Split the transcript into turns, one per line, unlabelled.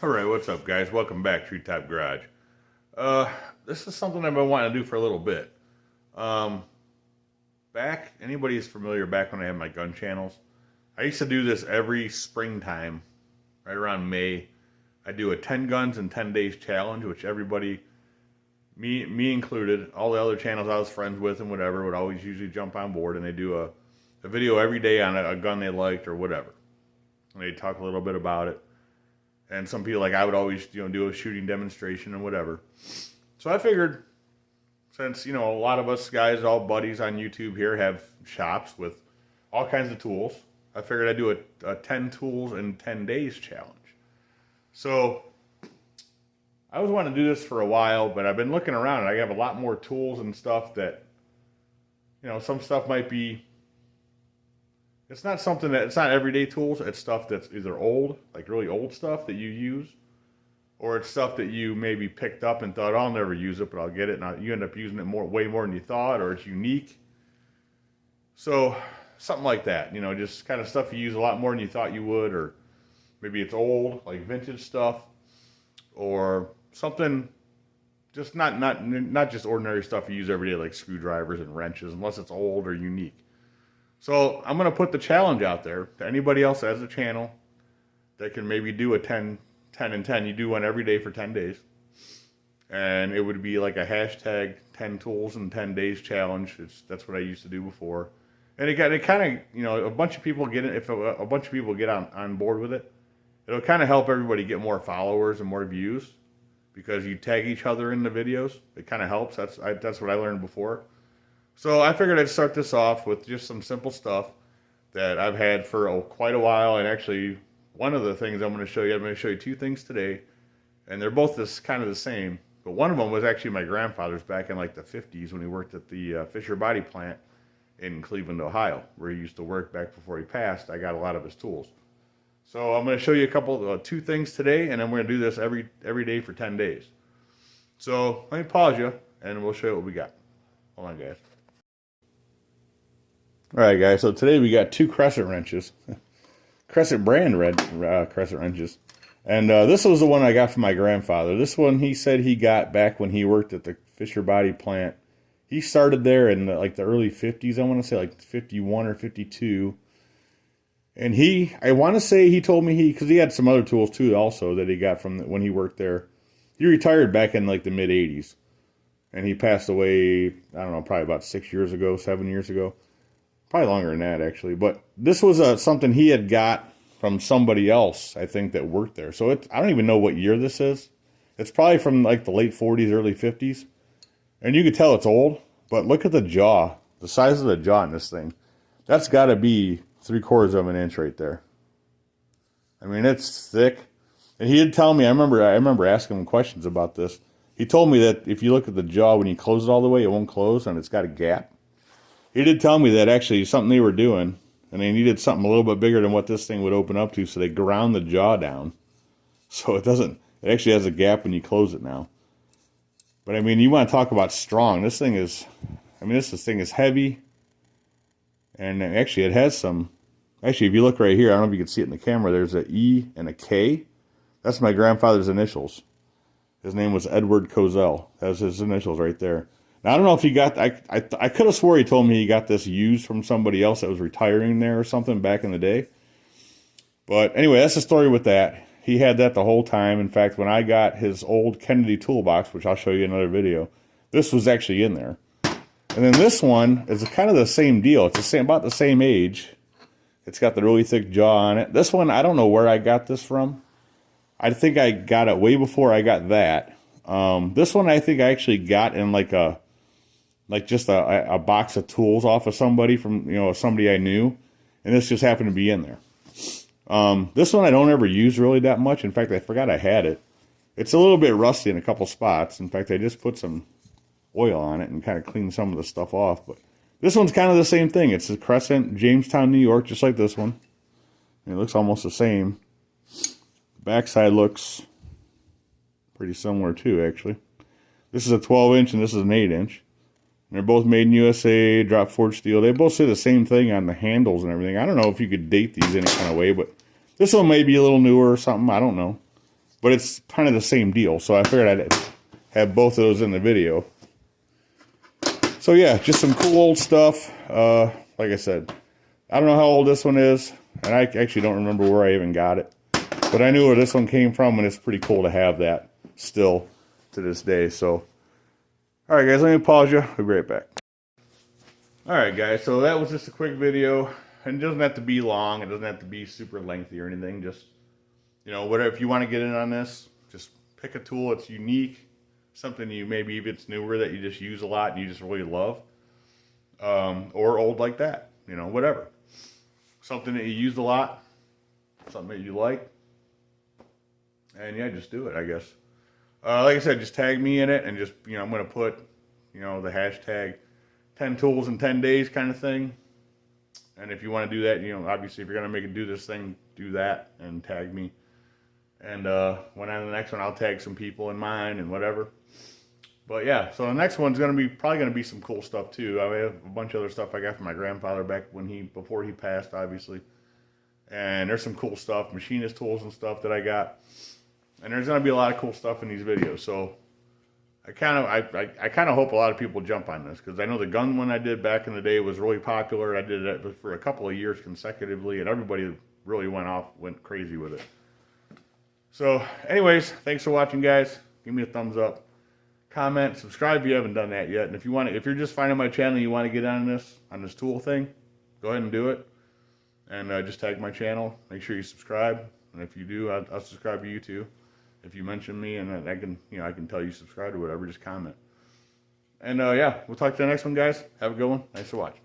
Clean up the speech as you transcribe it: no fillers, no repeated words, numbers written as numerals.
Alright, what's up guys? Welcome back, Treetop Garage. This is something I've been wanting to do for a little bit. Um, Anybody is familiar back when I had my gun channels, I used to do this every springtime, right around May. I do a 10 guns in 10 days challenge, which everybody, me included, all the other channels I was friends with and whatever, would always usually jump on board, and they do a video every day on a gun they liked or whatever. And they talk a little bit about it. And some people, like I would always, do a shooting demonstration and whatever. So I figured, since, a lot of us guys, all buddies on YouTube here, have shops with all kinds of tools, I figured I'd do a 10 tools in 10 days challenge. So I was wanting to do this for a while, but I've been looking around and I have a lot more tools and stuff that, some stuff might be, it's not something that, it's not everyday tools. It's stuff that's either old, like really old stuff that you use, or it's stuff that you maybe picked up and thought, I'll never use it, but I'll get it. And you end up using it way more than you thought, or it's unique. So something like that, just kind of stuff you use a lot more than you thought you would, or maybe it's old, like vintage stuff, or something just not just ordinary stuff you use every day, like screwdrivers and wrenches, unless it's old or unique. So I'm going to put the challenge out there to anybody else that has a channel that can maybe do a 10 and 10. You do one every day for 10 days. And it would be like a hashtag 10 tools in 10 days challenge. That's what I used to do before. And it kind of, a bunch of people get it. If a bunch of people get on board with it, it'll kind of help everybody get more followers and more views, because you tag each other in the videos. It kind of helps. That's what I learned before. So I figured I'd start this off with just some simple stuff that I've had for quite a while. And actually, one of the things I'm going to show you two things today, and they're both kind of the same. But one of them was actually my grandfather's back in like the 50s when he worked at the Fisher Body plant in Cleveland, Ohio, where he used to work back before he passed. I got a lot of his tools. So I'm going to show you two things today, and then we're going to do this every day for 10 days. So let me pause you, and we'll show you what we got. Hold on, guys. Alright guys, so today we got two crescent wrenches. Crescent brand crescent wrenches. And this was the one I got from my grandfather. This one he said he got back when he worked at the Fisher Body plant. He started there in the early 50s, I want to say like 51 or 52. And I want to say he told me because he had some other tools too also that he got from when he worked there. He retired back in like the mid 80s. And he passed away, I don't know, probably about 7 years ago. Probably longer than that, actually. But this was something he had got from somebody else, I think, that worked there. So I don't even know what year this is. It's probably from like the late 40s, early 50s. And you could tell it's old. But look at the jaw. The size of the jaw in this thing. That's got to be 3/4 of an inch right there. I mean, it's thick. And he did tell me, I remember asking him questions about this. He told me that if you look at the jaw, when you close it all the way, it won't close, and it's got a gap. He did tell me that actually something they were doing, and they needed something a little bit bigger than what this thing would open up to, so they ground the jaw down. So it actually has a gap when you close it now. But I mean, you want to talk about strong. This thing is heavy. And actually it has actually if you look right here, I don't know if you can see it in the camera, there's an E and a K. That's my grandfather's initials. His name was Edward Cozell. That's his initials right there. Now, I don't know if he got, I could have swore he told me he got this used from somebody else that was retiring there or something back in the day. But anyway, that's the story with that. He had that the whole time. In fact, when I got his old Kennedy toolbox, which I'll show you in another video, this was actually in there. And then this one is kind of the same deal. It's about the same age. It's got the really thick jaw on it. This one, I don't know where I got this from. I think I got it way before I got that. This one I think I actually got in just a box of tools off of somebody from, somebody I knew. And this just happened to be in there. This one I don't ever use really that much. In fact, I forgot I had it. It's a little bit rusty in a couple spots. In fact, I just put some oil on it and kind of cleaned some of the stuff off. But this one's kind of the same thing. It's a Crescent, Jamestown, New York, just like this one. And it looks almost the same. The backside looks pretty similar too, actually. This is a 12-inch and this is an 8-inch. They're both made in USA, drop forged steel. They both say the same thing on the handles and everything. I don't know if you could date these any kind of way, but this one may be a little newer or something. I don't know. but it's kind of the same deal. So I figured I'd have both of those in the video. So yeah, just some cool old stuff. Like I said, I don't know how old this one is, and I actually don't remember where I even got it. But I knew where this one came from, and it's pretty cool to have that still to this day. So, alright guys, let me pause you. I'll be right back. Alright guys, so that was just a quick video. And it doesn't have to be long. It doesn't have to be super lengthy or anything. Just, you know, whatever. If you want to get in on this, just pick a tool that's unique. Something you maybe if it's newer that you just use a lot and you just really love. Or old like that. You know, whatever. Something that you use a lot. Something that you like. And yeah, just do it, I guess. Like I said, just tag me in it and just, you know, I'm going to put, you know, the hashtag 10 tools in 10 days kind of thing. And if you want to do that, you know, obviously if you're going to make it do this thing, do that and tag me. And when I'm the next one, I'll tag some people in mine and whatever. But yeah, so the next one's going to be probably going to be some cool stuff too. I have a bunch of other stuff I got from my grandfather back before he passed, obviously. And there's some cool stuff, machinist tools and stuff that I got. And there's going to be a lot of cool stuff in these videos. So I kind of hope a lot of people jump on this, because I know the gun one I did back in the day was really popular. I did it for a couple of years consecutively, and everybody really went crazy with it. So, anyways, thanks for watching, guys. Give me a thumbs up, comment, subscribe if you haven't done that yet. And if you're just finding my channel and you want to get on this tool thing, go ahead and do it. And just tag my channel. Make sure you subscribe. And if you do, I'll subscribe to you too. If you mention me, and I can tell you subscribe or whatever, just comment. And yeah, we'll talk to the next one, guys. Have a good one. Thanks for watching.